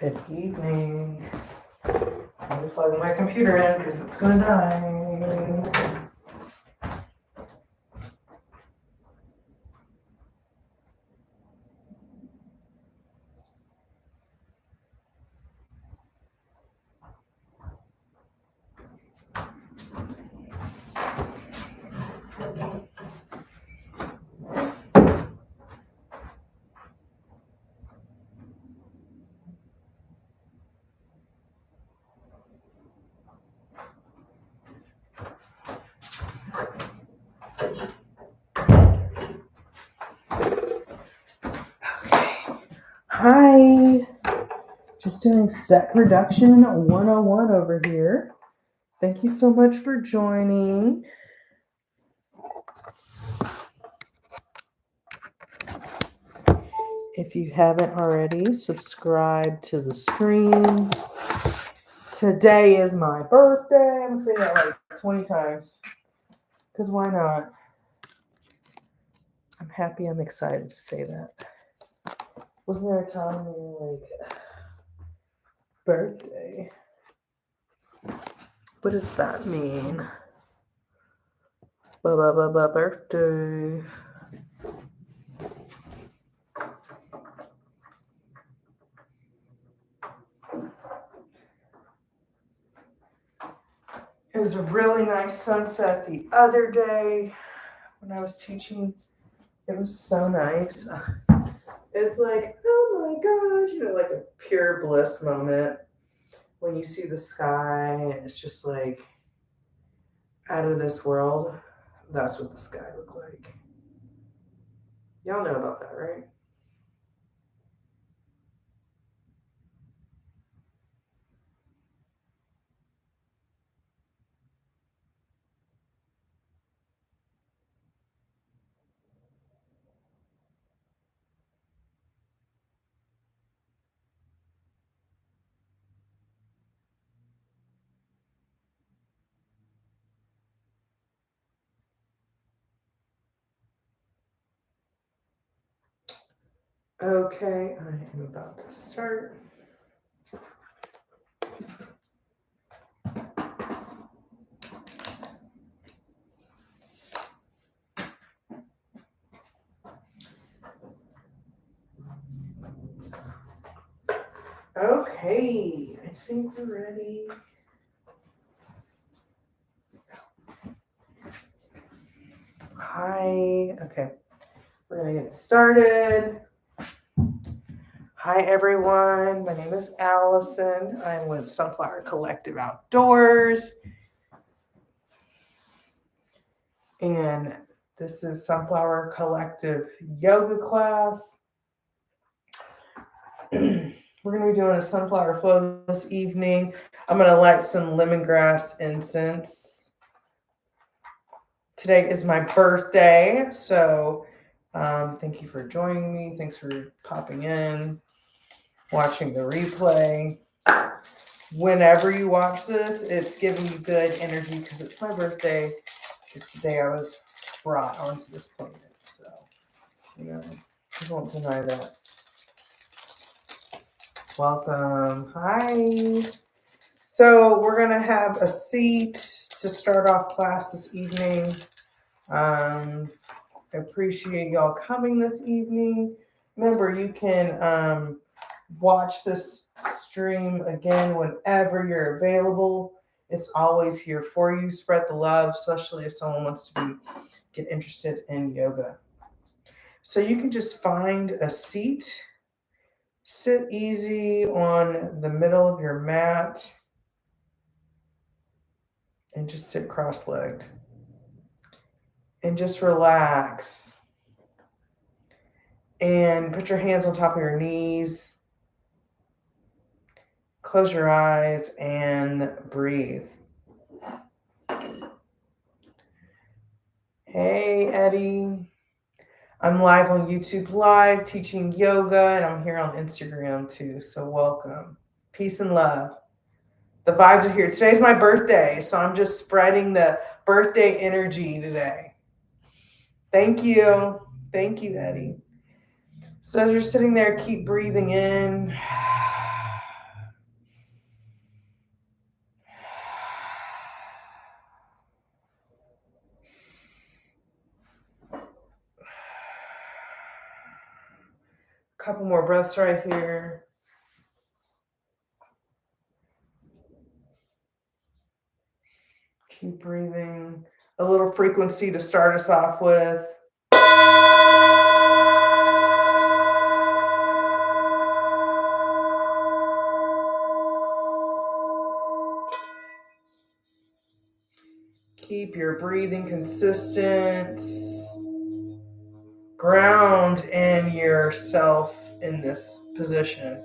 Good evening. I'm plugging my computer in because it's going to die. Hi. Just doing set production 101 over here. Thank you so much for joining. If you haven't already, subscribe to the stream. Today is my birthday. I'm going to say that like 20 times. Because why not? I'm happy, I'm excited to say that. Wasn't there a time when you were like, birthday? What does that mean? Birthday. It was a really nice sunset the other day when I was teaching. It was so nice. It's like, oh my gosh, like a pure bliss moment when you see the sky and it's just like out of this world. That's what the sky looked like. Y'all know about that, right? Okay, I am about to start. Okay, I think we're ready. Hi, okay, we're gonna get started. Hi everyone, my name is Allison. I'm with Sunflower Collective Outdoors. And this is Sunflower Collective yoga class. We're going to be doing a Sunflower Flo this evening. I'm going to light some lemongrass incense. Today is my birthday, so thank you for joining me. Thanks for popping in, watching the replay. Whenever you watch this, it's giving you good energy because it's my birthday. It's the day I was brought onto this planet, so I won't deny that. Welcome. Hi. So we're going to have a seat to start off class this evening. I appreciate y'all coming this evening. Remember, you can watch this stream again whenever you're available. It's always here for you. Spread the love, especially if someone wants to get interested in yoga. So you can just find a seat. Sit easy on the middle of your mat and just sit cross-legged and just relax and put your hands on top of your knees. Close your eyes and breathe. Hey, Eddie. I'm live on YouTube Live teaching yoga, and I'm here on Instagram too, so welcome. Peace and love. The vibes are here. Today's my birthday, so I'm just spreading the birthday energy today. Thank you. Thank you, Eddie. So as you're sitting there, keep breathing in couple more breaths right here. Keep breathing. A little frequency to start us off with. Keep your breathing consistent. Ground in yourself in this position.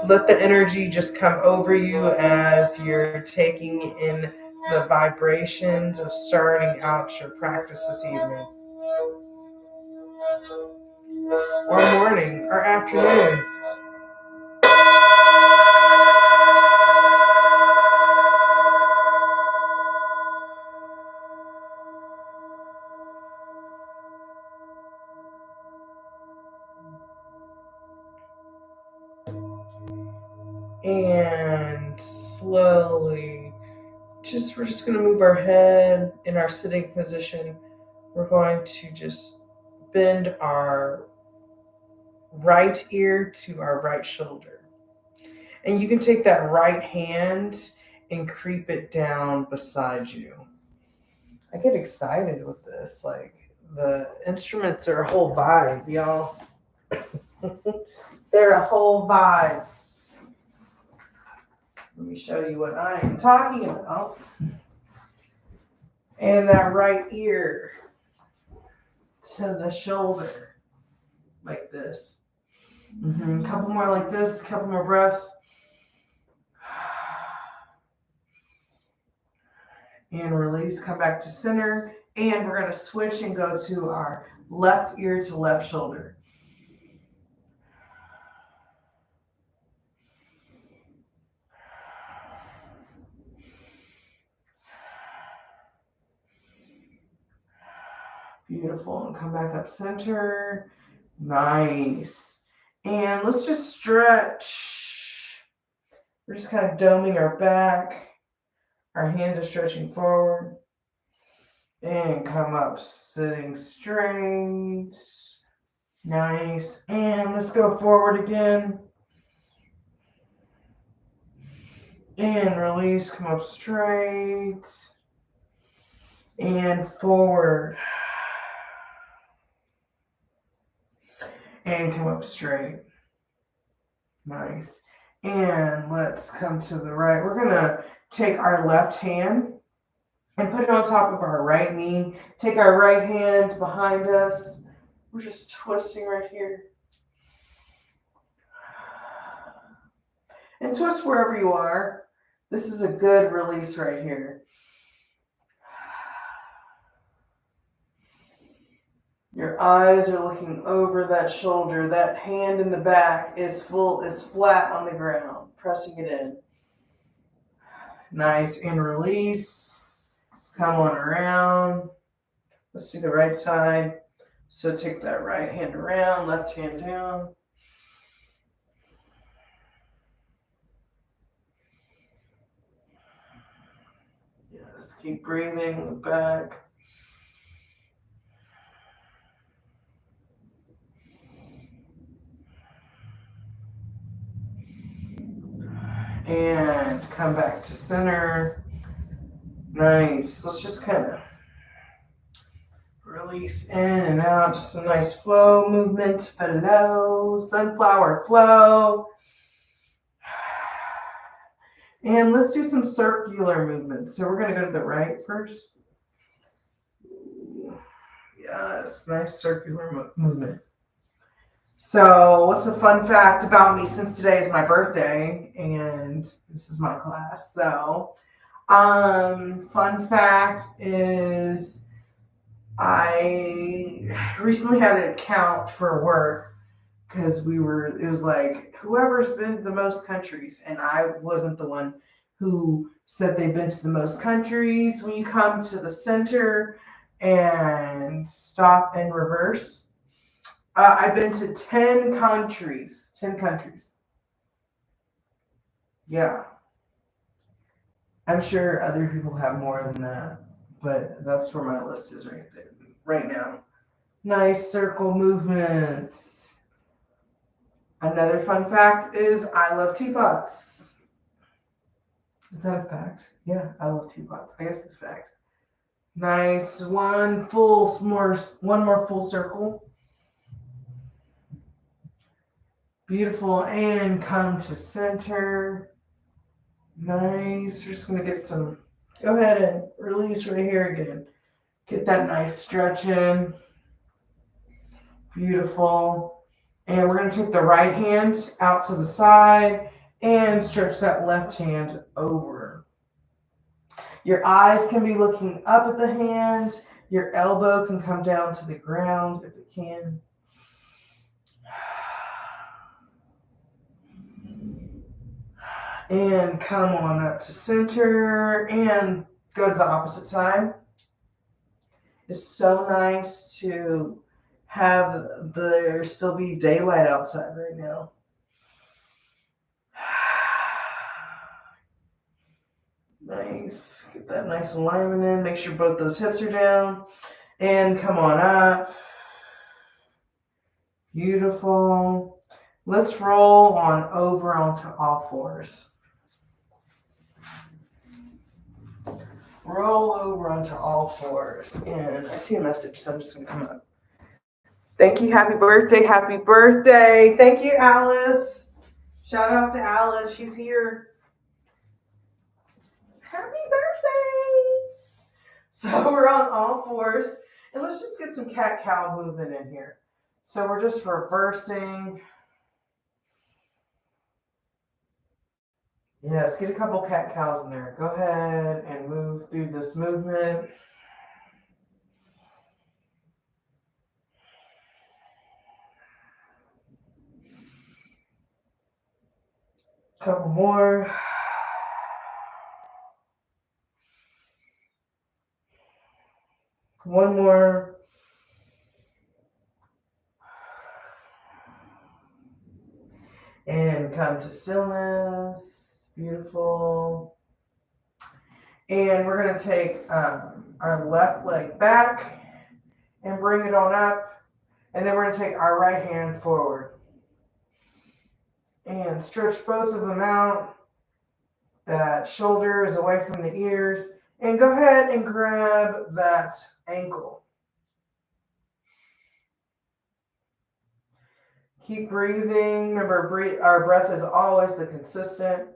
Let the energy just come over you as you're taking in the vibrations of starting out your practice this evening, or morning, or afternoon. And slowly, we're just going to move our head in our sitting position. We're going to just bend our right ear to our right shoulder. And you can take that right hand and creep it down beside you. I get excited with this. Like, the instruments are a whole vibe, y'all. They're a whole vibe. Let me show you what I am talking about. And that right ear to the shoulder, like this. A couple more like this, a couple more breaths. And release, come back to center. And we're going to switch and go to our left ear to left shoulder. Beautiful. And come back up center. Nice. And let's just stretch. We're just kind of doming our back. Our hands are stretching forward. And come up, sitting straight. Nice. And let's go forward again. And release, come up straight. And forward. And come up straight. Nice. And let's come to the right. We're going to take our left hand and put it on top of our right knee. Take our right hand behind us. We're just twisting right here. And twist wherever you are. This is a good release right here. Your eyes are looking over that shoulder. That hand in the back is flat on the ground. Pressing it in. Nice. And release. Come on around. Let's do the right side. So take that right hand around, left hand down. Yes, keep breathing, look back. And come back to center. Nice. Let's just kind of release in and out. Just a nice flow movement. Flow. Sunflower Flo. And let's do some circular movements. So we're going to go to the right first. Yes, nice circular movement. So what's a fun fact about me, since today is my birthday and this is my class? So fun fact is I recently had an account for work because it was like, whoever's been to the most countries, and I wasn't the one who said they've been to the most countries. When you come to the center and stop and reverse, I've been to 10 countries. 10 countries. Yeah. I'm sure other people have more than that, but that's where my list is right now. Nice circle movements. Another fun fact is I love teapots. Is that a fact? Yeah, I love teapots. I guess it's a fact. Nice. One more full circle. Beautiful. And come to center. Nice. We're just going to get some. Go ahead and release right here again. Get that nice stretch in. Beautiful. And we're going to take the right hand out to the side and stretch that left hand over. Your eyes can be looking up at the hand. Your elbow can come down to the ground if it can. And come on up to center and go to the opposite side. It's so nice to have there still be daylight outside right now. Nice. Get that nice alignment in. Make sure both those hips are down. And come on up. Beautiful. Let's roll on over onto all fours. Roll over onto all fours. And I see a message, so I'm just going to come up. Thank you. Happy birthday. Happy birthday. Thank you, Alice. Shout out to Alice. She's here. Happy birthday. So we're on all fours. And let's just get some cat-cow movement in here. So we're just reversing. Yes, get a couple cat-cows in there. Go ahead and move through this movement. Couple more. One more. And come to stillness. Beautiful. And we're going to take our left leg back and bring it on up. And then we're going to take our right hand forward. And stretch both of them out. That shoulder is away from the ears. And go ahead and grab that ankle. Keep breathing. Remember, our breath is always the consistent.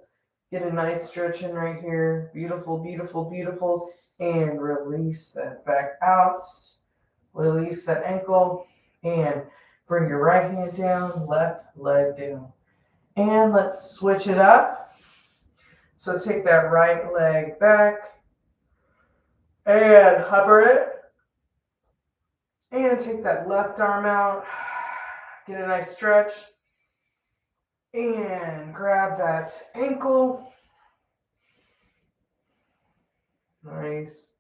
Get a nice stretch in right here. Beautiful, beautiful, beautiful. And release that back out. Release that ankle. And bring your right hand down, left leg down. And let's switch it up. So take that right leg back. And hover it. And take that left arm out. Get a nice stretch. And grab that ankle. Nice.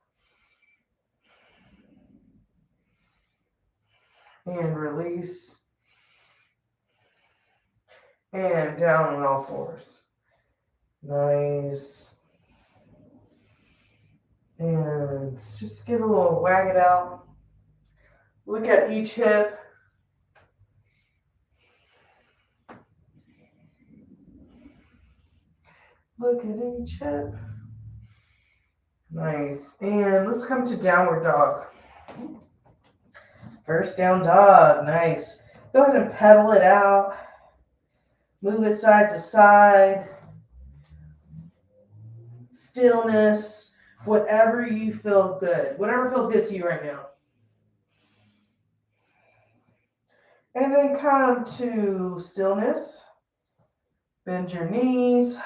And release. And down on all fours. Nice. And just give a little wag it out. Look at each hip. Look at each hip. Nice. And let's come to downward dog. First down dog. Nice. Go ahead and pedal it out. Move it side to side. Stillness. Whatever you feel good. Whatever feels good to you right now. And then come to stillness. Bend your knees.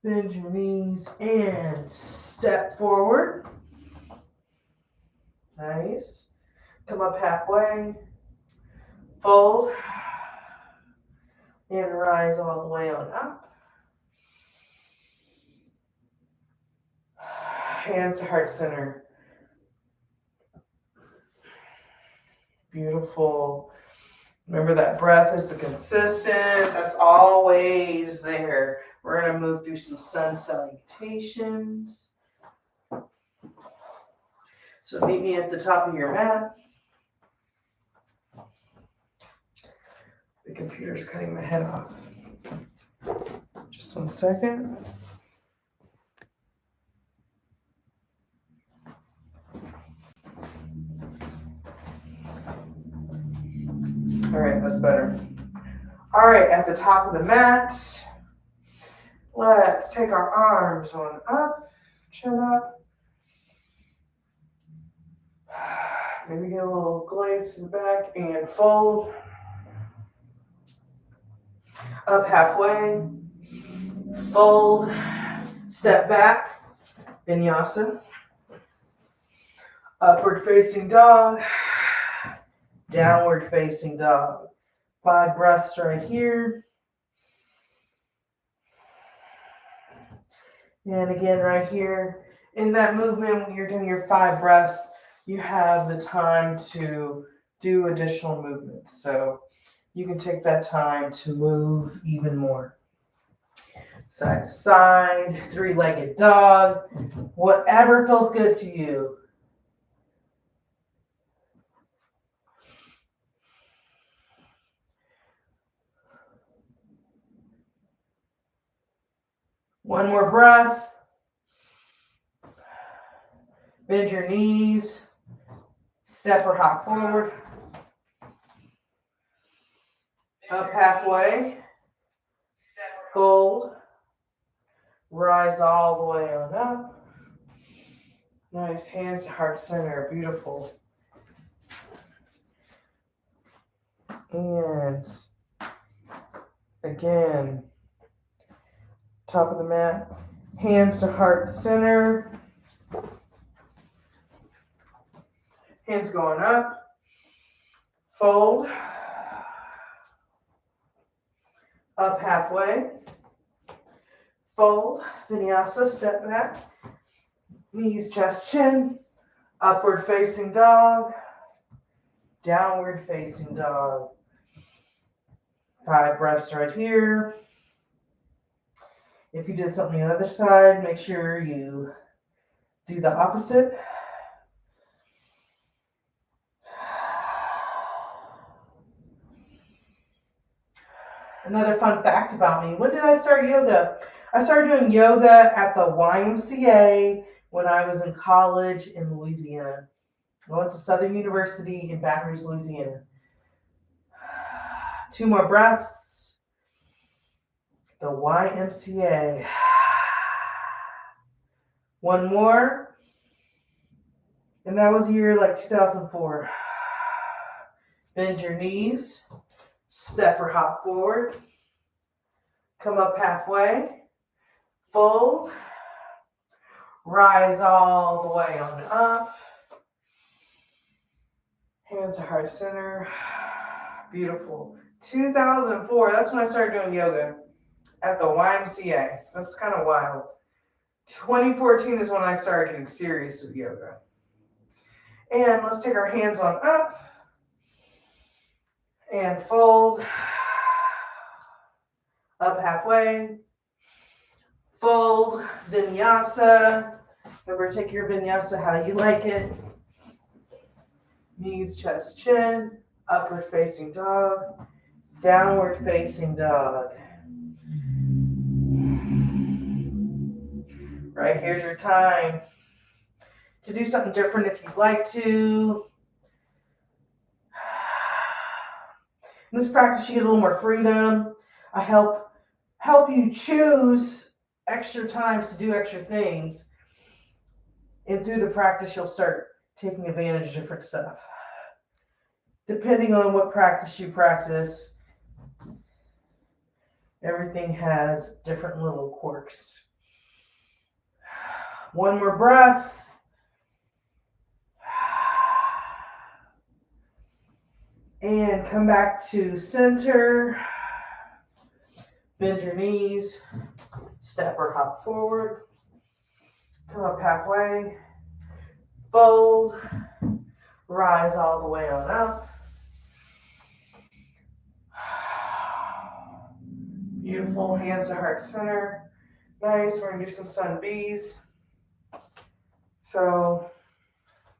Bend your knees and step forward. Nice. Come up halfway. Fold. And rise all the way on up. Hands to heart center. Beautiful. Remember that breath is the consistent. That's always there. We're going to move through some sun salutations. So meet me at the top of your mat. The computer's cutting my head off. Just 1 second. All right, that's better. All right, at the top of the mat, let's take our arms on up, chin up. Maybe get a little glaze to the back and fold. Up halfway, fold, step back, vinyasa. Upward facing dog, downward facing dog. 5 breaths right here. And again, right here, in that movement, when you're doing your 5 breaths, you have the time to do additional movements. So you can take that time to move even more. Side to side, 3-legged dog, whatever feels good to you. One more breath. Bend your knees. Step or hop forward. Up halfway. Fold. Rise all the way on up. Nice. Hands to heart center. Beautiful. And again, top of the mat. Hands to heart center. Hands going up. Fold. Up halfway. Fold. Vinyasa. Step back. Knees, chest, chin. Upward facing dog. Downward facing dog. 5 breaths right here. If you did something on the other side, make sure you do the opposite. Another fun fact about me. When did I start yoga? I started doing yoga at the YMCA when I was in college in Louisiana. I went to Southern University in Baton Rouge, Louisiana. 2 more breaths. The YMCA. 1 more. And that was year like 2004. Bend your knees. Step or hop forward. Come up halfway. Fold. Rise all the way on up. Hands to heart center. Beautiful. 2004, that's when I started doing yoga at the YMCA. That's kind of wild. 2014 is when I started getting serious with yoga. And let's take our hands on up and fold. Up halfway. Fold. Vinyasa. Remember, take your vinyasa how you like it. Knees, chest, chin. Upward facing dog. Downward facing dog. Right, here's your time to do something different if you'd like to. In this practice, you get a little more freedom. I help you choose extra times to do extra things. And through the practice, you'll start taking advantage of different stuff. Depending on what practice you practice, everything has different little quirks. 1 more breath. And come back to center. Bend your knees. Step or hop forward. Come up halfway. Fold. Rise all the way on up. Beautiful. Hands to heart center. Nice. We're going to do some sun bees. So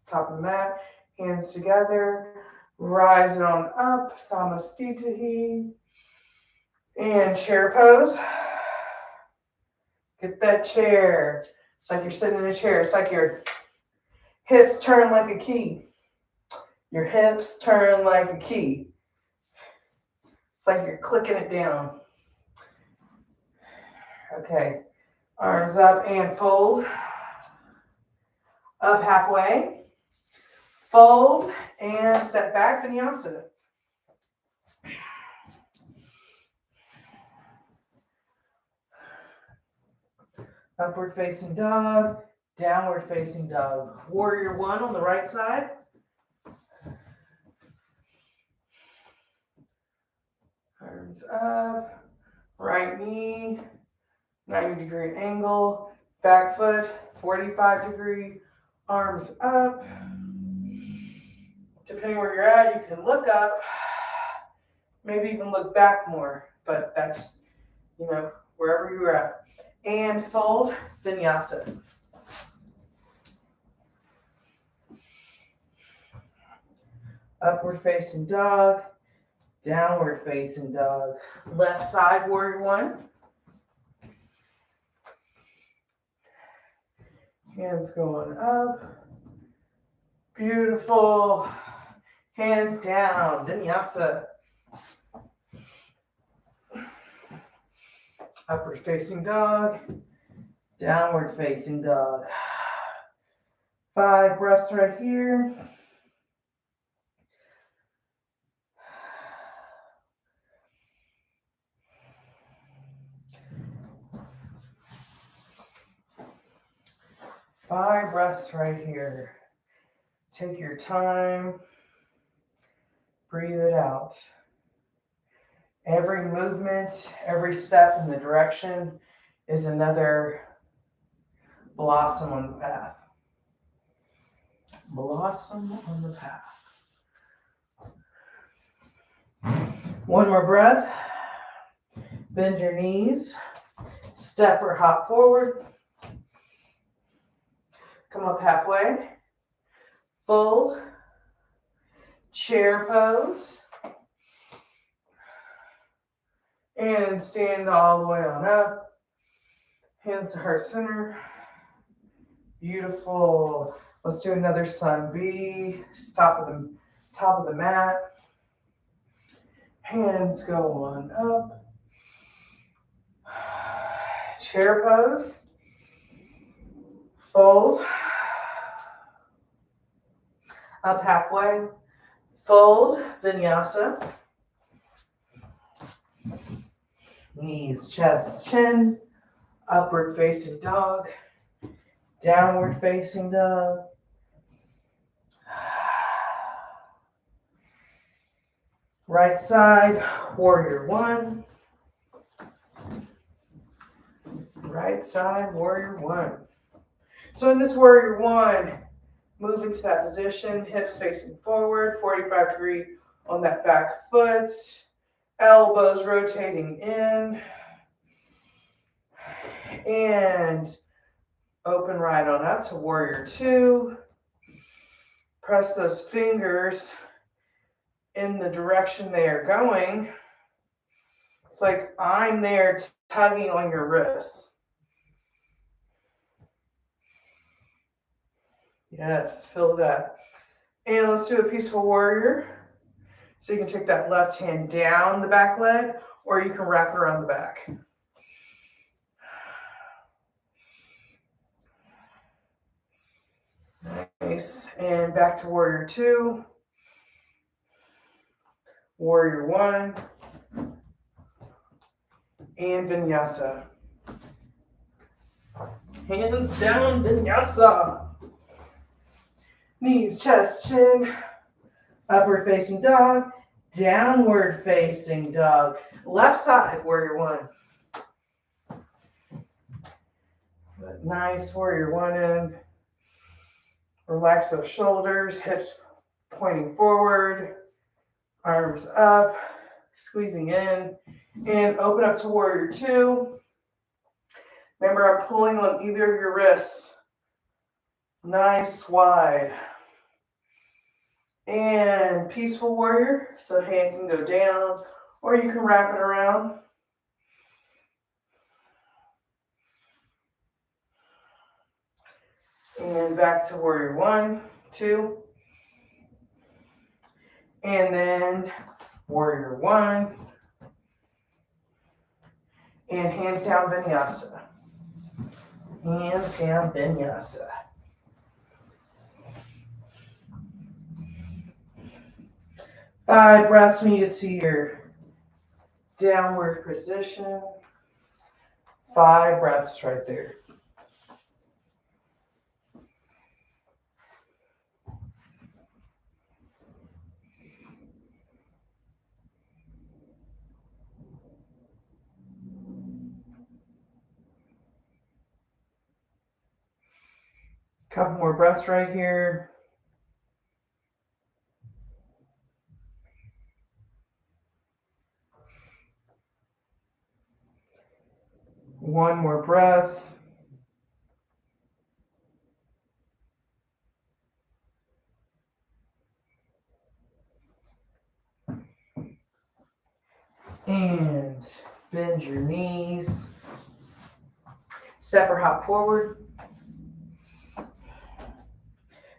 top of the mat, hands together, rise it on up, Samastitihi, and chair pose. Get that chair. It's like you're sitting in a chair. It's like your hips turn like a key. Your hips turn like a key. It's like you're clicking it down. Okay, arms up and fold. Up halfway. Fold and step back, vinyasa. Upward facing dog, downward facing dog. Warrior one on the right side. Arms up, right knee, 90-degree angle, back foot, 45-degree, arms up. Depending where you're at, you can look up, maybe even look back more, but that's, wherever you're at. And fold, vinyasa. Upward facing dog, downward facing dog. Left side, warrior one. Hands going up. Beautiful. Hands down, vinyasa. Upward facing dog, downward facing dog. 5 breaths right here. Five breaths right here. Take your time. Breathe it out. Every movement, every step in the direction is another blossom on the path. Blossom on the path. One more breath. Bend your knees. Step or hop forward. Come up halfway. Fold. Chair pose. And stand all the way on up. Hands to heart center. Beautiful. Let's do another sun B. Top of the mat. Hands go on up. Chair pose. Fold. Up halfway. Fold. Vinyasa. Knees, chest, chin. Upward facing dog. Downward facing dog. Right side, warrior one. Right side, warrior one. So in this warrior one, move into that position, hips facing forward, 45-degree on that back foot, elbows rotating in, and open right on up to warrior two. Press those fingers in the direction they are going. It's like I'm there tugging on your wrists. Yes, feel that. And let's do a peaceful warrior. So you can take that left hand down the back leg, or you can wrap around the back. Nice. And back to warrior two. Warrior one. And vinyasa. Hands down, vinyasa. Knees, chest, chin. Upward facing dog. Downward facing dog. Left side, warrior one. Nice, warrior one in. Relax those shoulders, hips pointing forward. Arms up, squeezing in. And open up to warrior two. Remember, I'm pulling on either of your wrists. Nice wide. And peaceful warrior. So hand can go down or you can wrap it around. And back to warrior 1, 2. And then warrior 1. And hands down vinyasa. Hands down vinyasa. Breaths when you get to your downward position. 5 breaths right there. Couple more breaths right here. One more breath. And bend your knees. Step or hop forward.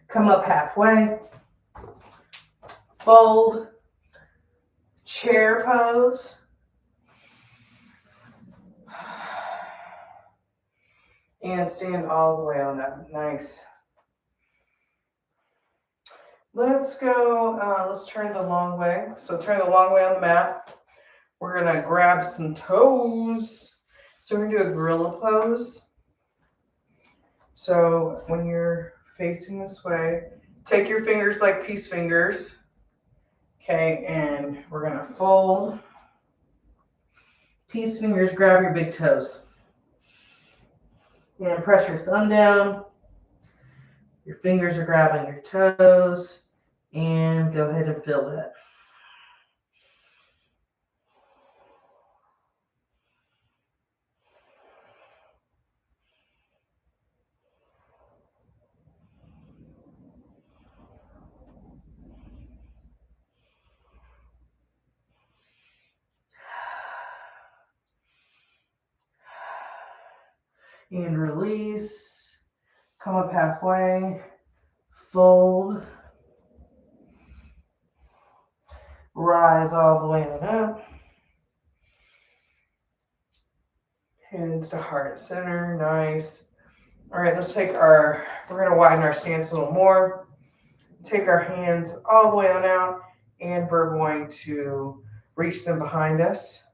Come up halfway. Fold. Chair pose. And stand all the way on up. Nice. Let's go, let's turn the long way. So turn the long way on the mat. We're gonna grab some toes. So we're gonna do a gorilla pose. So when you're facing this way, take your fingers like peace fingers. Okay, and we're gonna fold. Peace fingers, grab your big toes. And press your thumb down. Your fingers are grabbing your toes. And go ahead and feel that. And release. Come up halfway. Fold. Rise all the way on up. Hands to heart center. Nice. All right, we're going to widen our stance a little more. Take our hands all the way on out, and we're going to reach them behind us.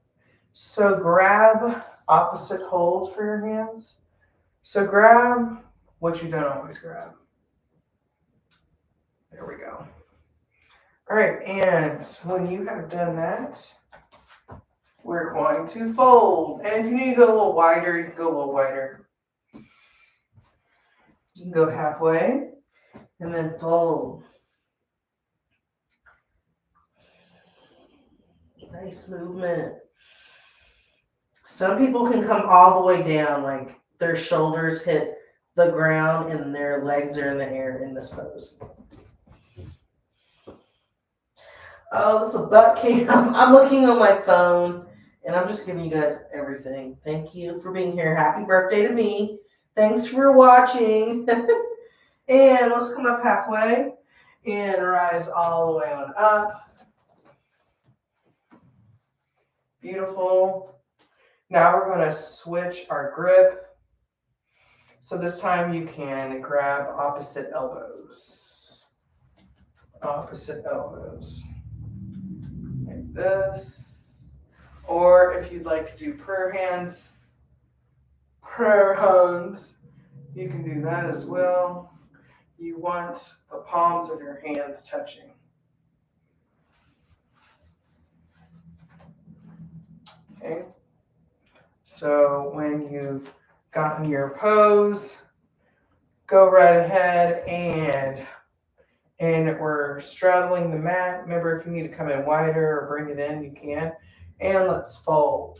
So grab opposite hold for your hands. So grab what you don't always grab. There we go. All right, and when you have done that, we're going to fold. And if you need to go a little wider, you can go a little wider. You can go halfway and then fold. Nice movement. Some people can come all the way down, like their shoulders hit the ground and their legs are in the air in this pose. Oh, this is a butt cam. I'm looking on my phone and I'm just giving you guys everything. Thank you for being here. Happy birthday to me. Thanks for watching. And let's come up halfway and rise all the way on up. Beautiful. Now we're going to switch our grip. So this time you can grab opposite elbows. Opposite elbows. Like this. Or if you'd like to do prayer hands, you can do that as well. You want the palms of your hands touching. Okay. So when you've gotten your pose, go right ahead and we're straddling the mat. Remember, if you need to come in wider or bring it in, you can. And let's fold.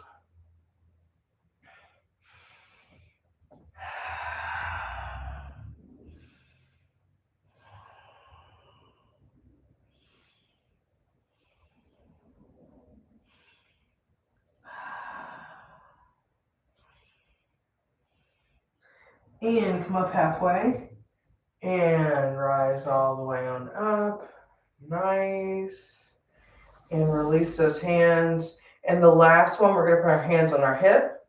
And come up halfway. And rise all the way on up. Nice. And release those hands. And the last one, we're going to put our hands on our hip.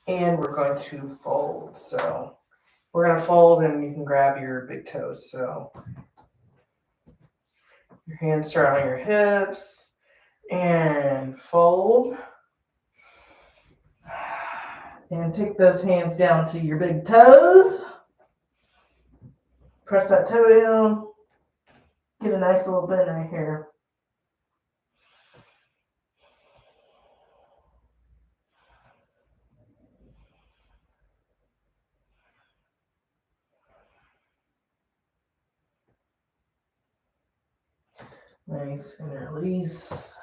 And we're going to fold. So we're going to fold and you can grab your big toes. So your hands start on your hips. And fold. And take those hands down to your big toes. Press that toe down. Get a nice little bend right here. Nice, and release.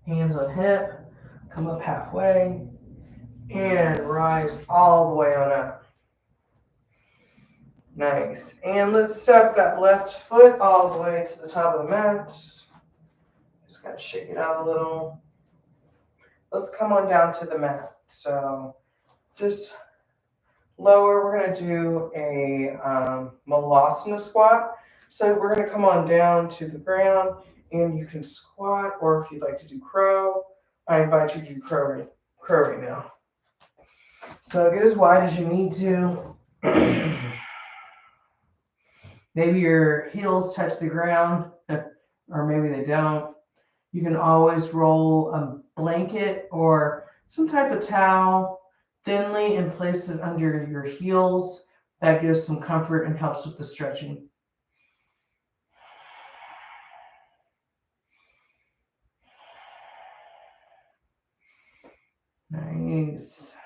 Hands on hip. Come up halfway. And rise all the way on up. Nice. And let's step that left foot all the way to the top of the mat. Just gotta shake it out a little. Let's come on down to the mat. So just lower. We're gonna do a Malasana squat. So we're gonna come on down to the ground and you can squat, or if you'd like to do crow, I invite you to do crow right now. So get as wide as you need to. Maybe your heels touch the ground, or maybe they don't. You can always roll a blanket or some type of towel thinly and place it under your heels. That gives some comfort and helps with the stretching. Nice.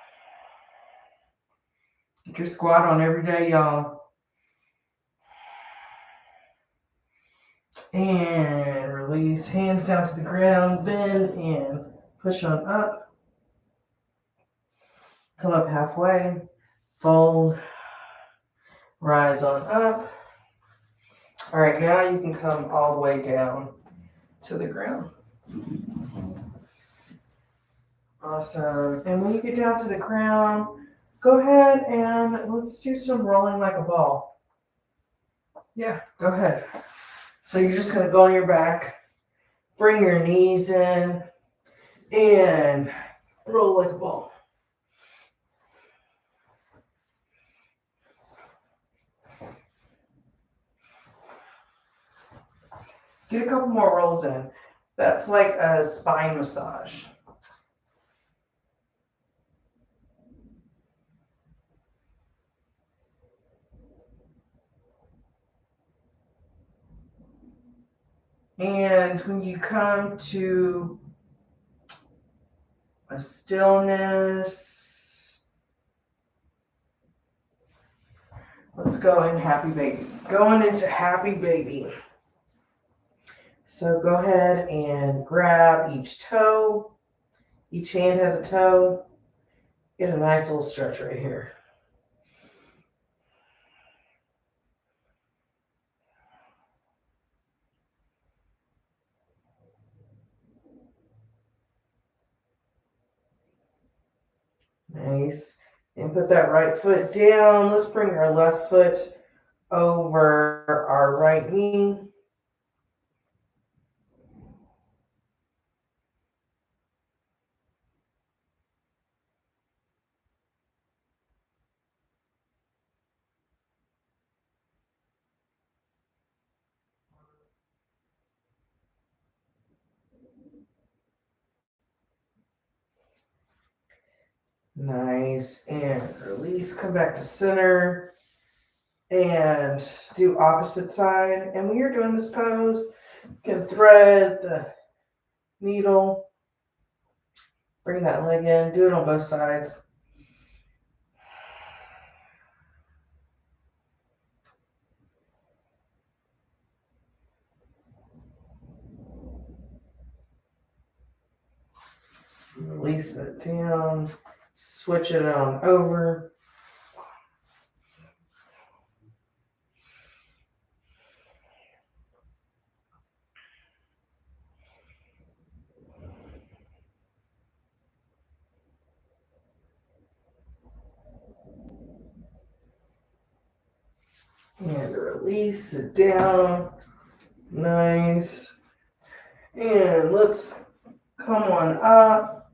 Get your squat on every day, y'all. And release. Hands down to the ground. Bend and push on up. Come up halfway. Fold. Rise on up. All right, now you can come all the way down to the ground. Awesome. And when you get down to the ground, go ahead and let's do some rolling like a ball. Yeah, go ahead. So you're just going to go on your back, bring your knees in, and roll like a ball. Get a couple more rolls in. That's like a spine massage. And when you come to a stillness, let's go in happy baby. Going into happy baby. So go ahead and grab each toe. Each hand has a toe. Get a nice little stretch right here. Nice. And put that right foot down. Let's bring our left foot over our right knee. Nice. And release. Come back to center. And do opposite side. And when you're doing this pose, you can thread the needle. Bring that leg in. Do it on both sides. Release it down. Switch it on over. And release it down. Nice. And let's come on up.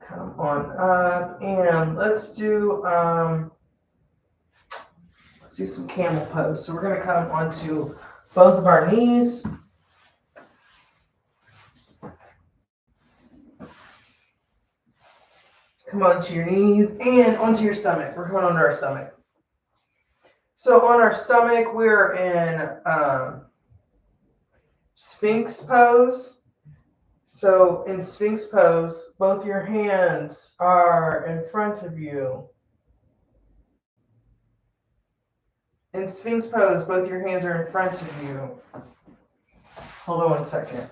Come on up. And let's do some camel pose. So we're going to come onto both of our knees. Come onto your knees and onto your stomach. We're coming onto our stomach. So on our stomach, we're in Sphinx pose. So in Sphinx pose, both your hands are in front of you. In Sphinx pose, both your hands are in front of you. Hold on one second.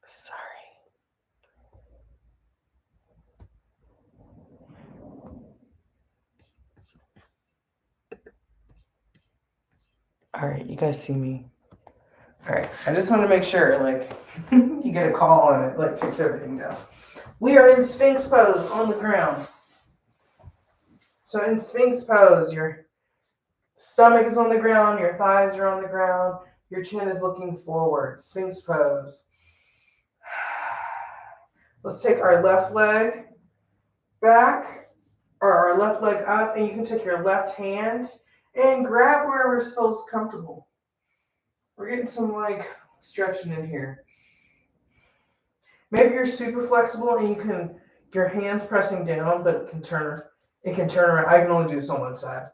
Sorry. All right, you guys see me? All right, I just want to make sure, like, you get a call and it, like, takes everything down. We are in Sphinx pose on the ground. So in Sphinx pose, your stomach is on the ground, your thighs are on the ground, your chin is looking forward. Sphinx pose. Let's take our left leg back, or our left leg up, and you can take your left hand and grab wherever feels comfortable. We're getting some, like, stretching in here. Maybe you're super flexible and you can, your hands pressing down, but it can turn around. I can only do this on one side.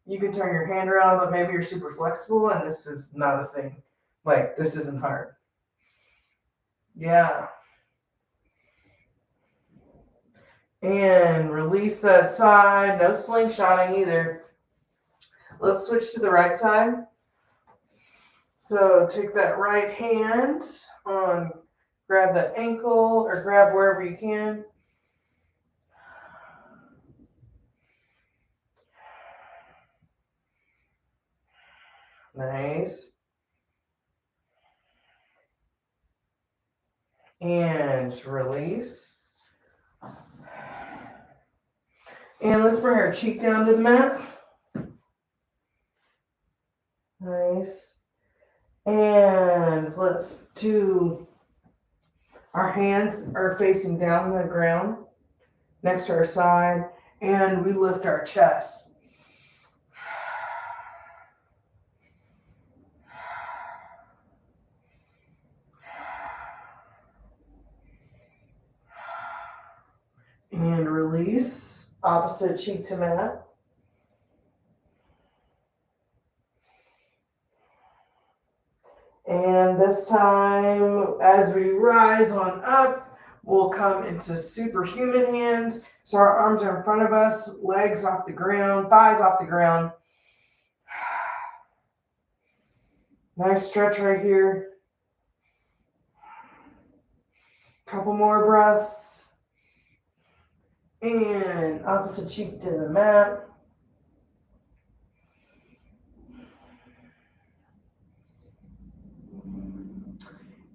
You can turn your hand around, but maybe you're super flexible and this is not a thing. Like, this isn't hard. Yeah. And release that side. No slingshotting either. Let's switch to the right side. So take that right hand on, grab that ankle or grab wherever you can. Nice. And release. And let's bring our cheek down to the mat. Nice. And let's do, our hands are facing down the ground next to our side, and we lift our chest. And release, opposite cheek to mat. And this time, as we rise on up, we'll come into superhuman hands. So our arms are in front of us, legs off the ground, thighs off the ground. Nice stretch right here. Couple more breaths. And opposite cheek to the mat.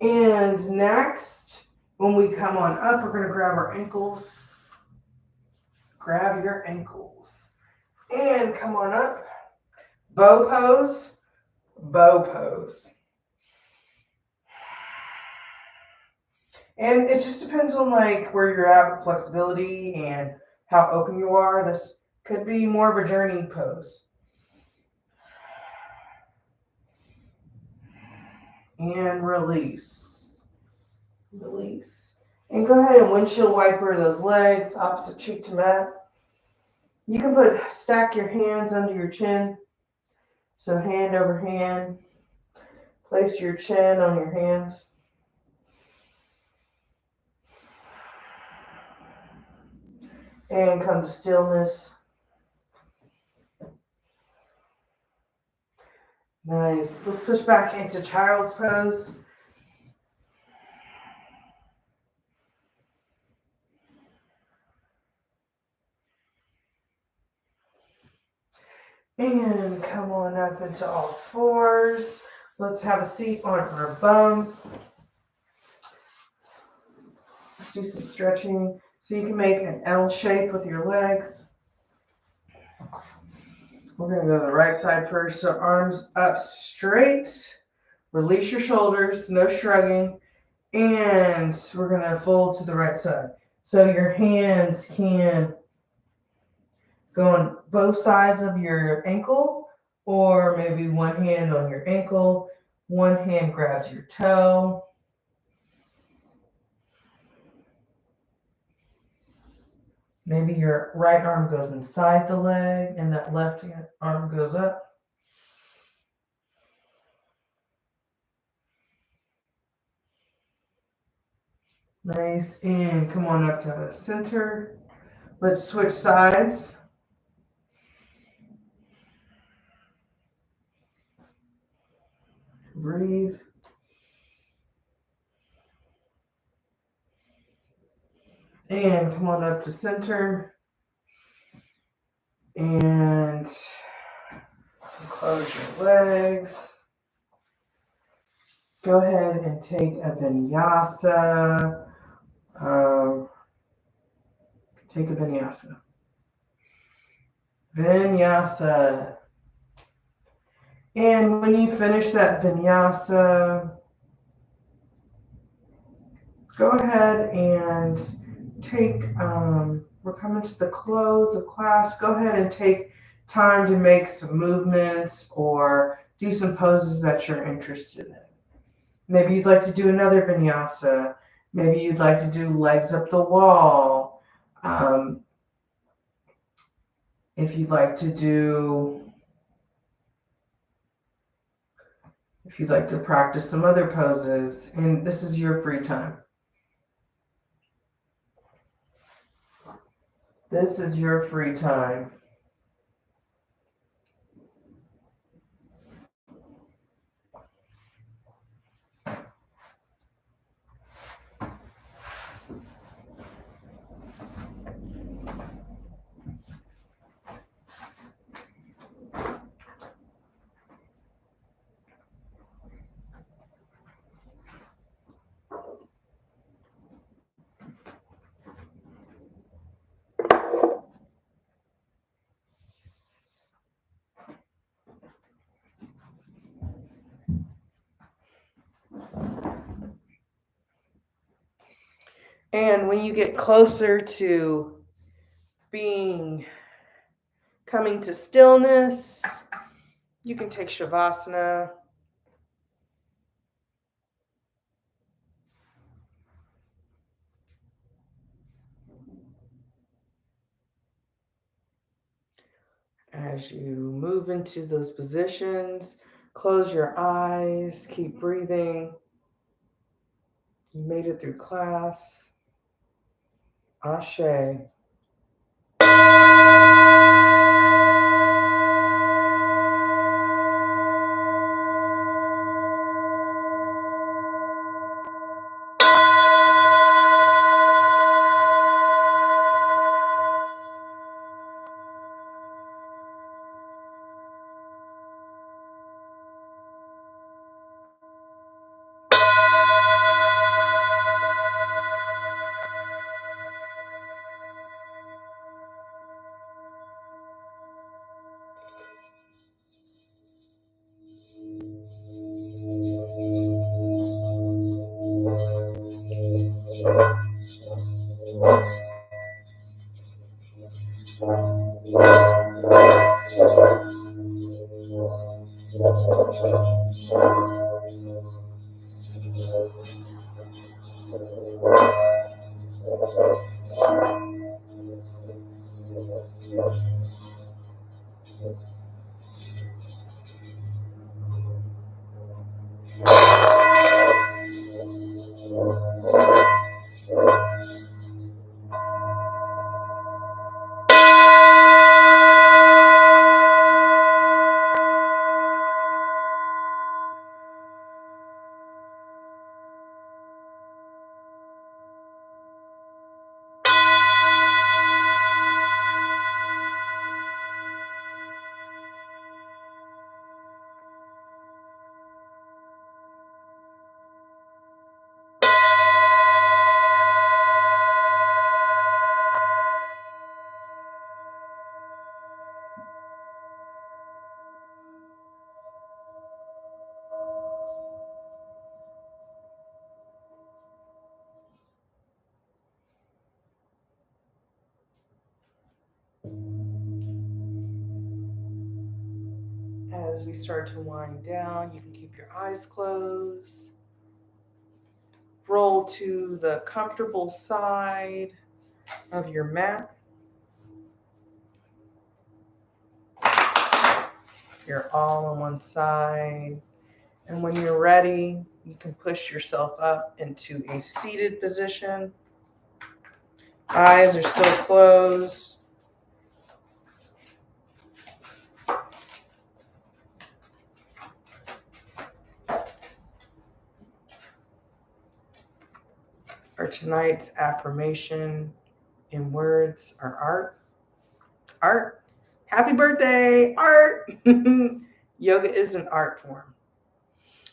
And next, when we come on up, we're going to grab our ankles. Grab your ankles. And come on up. Bow pose. Bow pose. And it just depends on, like, where you're at with flexibility and how open you are. This could be more of a journey pose. And release. Release. And go ahead and windshield wiper those legs, opposite cheek to mat. You can stack your hands under your chin. So hand over hand. Place your chin on your hands. And come to stillness. Nice. Let's push back into child's pose. And come on up into all fours. Let's have a seat on our bum. Let's do some stretching. So you can make an L shape with your legs. We're going to go to the right side first. So arms up straight. Release your shoulders, no shrugging. And we're going to fold to the right side. So your hands can go on both sides of your ankle, or maybe one hand on your ankle, one hand grabs your toe. Maybe your right arm goes inside the leg and that left arm goes up. Nice. And come on up to the center. Let's switch sides. Breathe. And come on up to center. And close your legs. Go ahead and take a vinyasa. Take a vinyasa. Vinyasa. And when you finish that vinyasa, go ahead and take, we're coming to the close of class. Go ahead and take time to make some movements or do some poses that you're interested in. Maybe you'd like to do another vinyasa. Maybe you'd like to do legs up the wall. If you'd like to practice some other poses, and this is your free time. This is your free time. And when you get closer to coming to stillness, you can take Shavasana. As you move into those positions, close your eyes, keep breathing. You made it through class. Ashe. as we start to wind down, you can keep your eyes closed. Roll to the comfortable side of your mat. You're all on one side. And when you're ready, you can push yourself up into a seated position. Eyes are still closed. For tonight's affirmation in words are art. Art. Happy birthday, art. Yoga is an art form.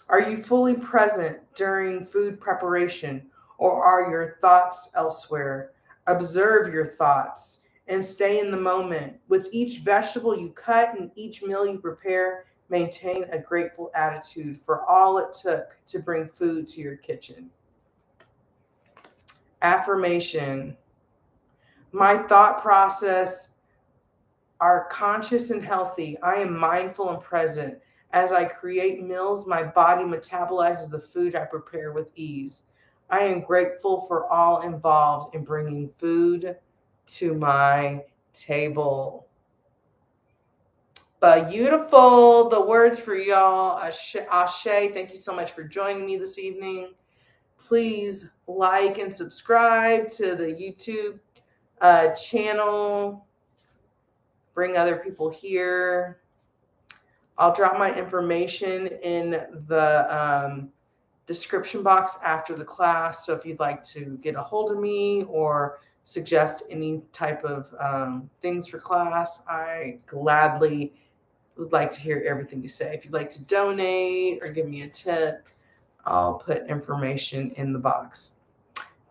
Are you fully present during food preparation, or are your thoughts elsewhere? Observe your thoughts and stay in the moment. With each vegetable you cut and each meal you prepare, maintain a grateful attitude for all it took to bring food to your kitchen. Affirmation. My thought process are conscious and healthy. I am mindful and present. As I create meals, my body metabolizes the food I prepare with ease. I am grateful for all involved in bringing food to my table. Beautiful. The words for y'all. Ashe. Thank you so much for joining me this evening. Please like and subscribe to the YouTube channel. Bring other people here. I'll drop my information in the description box after the class. So if you'd like to get a hold of me or suggest any type of things for class, I gladly would like to hear everything you say. If you'd like to donate or give me a tip, I'll put information in the box.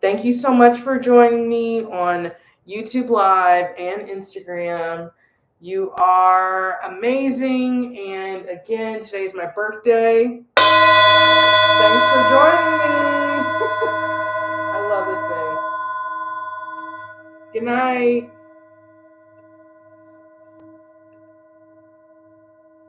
Thank you so much for joining me on YouTube Live and Instagram. You are amazing. And again, today's my birthday. Thanks for joining me. I love this thing. Good night.